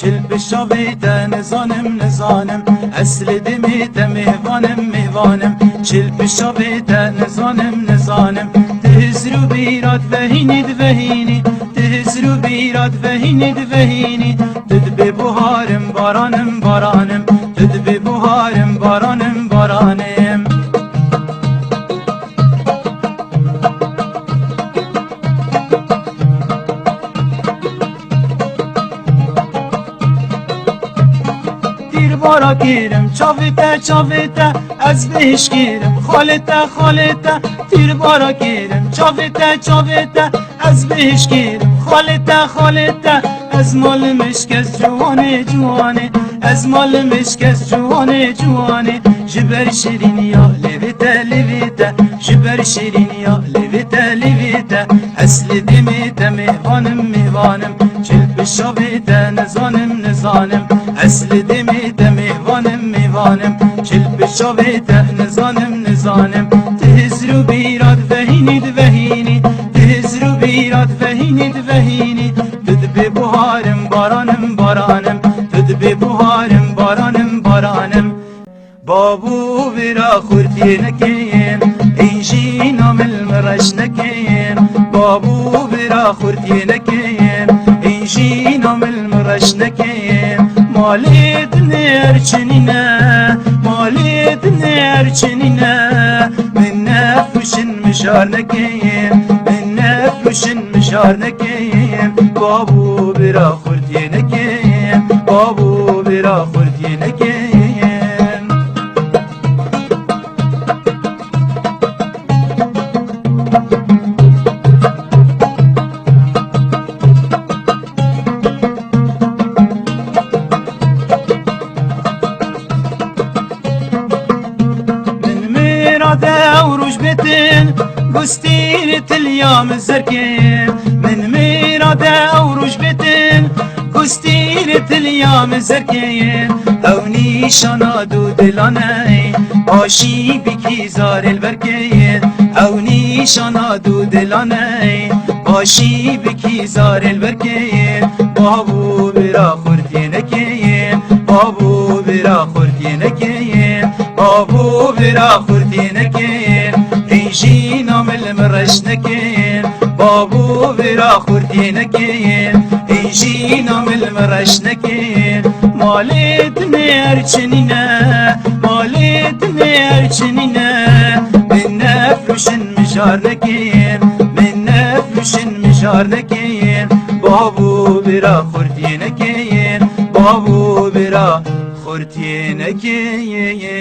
چل بشاویده نزانم نزانم اصل دمیده میوانم میوانم چل بشاویده نزانم نزانم تهزرو بیراد وهینید وهینی تهزرو بیراد وهینید وهینی دد به بهارم بارانم بارانم دد به بهارم بارانم بارانم بارا گیرم چاویته چاویته از بهش گیرم خالته خالته تیر بارا گیرم چاویته چاویته از بهش گیرم خالته خالته از مال مشکز جوانه جوانه از مال مشکز جوانه جوانه جبر شیرینیا لویته لویته جبر شیرینیا لویته لویته اصل دمیته میوانم میوانم چل بشاویته نزانم نزانم اصل دمیته میوانم میوانم چل بشاویته نزانم نزانم تهزرو بیراد وهینید وهینی تهزرو بیراد وهینید وهینی دد به بهارم بارانم بارانم دد به بهارم بارانم بارانم بابو برا خورتی نکین اینجی نامل مرش نکین بابو برا خورتی نکین اینجی نامل مرش نکین مالید نیر چنینه مالید نیر چنینه من نفوشن مشار نکین من نفوشن مشار نکین بابو برا خورتی نکین بابو برا خورتی نکین دوروش بتن گستیر تلیام زرکین من میرا دوروش بتن گستیر تلیام زرکین او نیشانا دو دلانه آشی بکی زار البرکین او نیشانا دو دلانه آشی بکی زار البرکین بابو برا خورتی نکین بابو برا خورتی نکین بابو برا خورتی نکین اینجی نامل مرش نکین بابو برا خورتی نکین اینجی نامل مرش نکین مالت نیر چنینه مالت نیر چنینه من نفروشن مشار نکین من نفروشن مشار نکین بابو برا خورتی نکین بابو برا خورتی نکین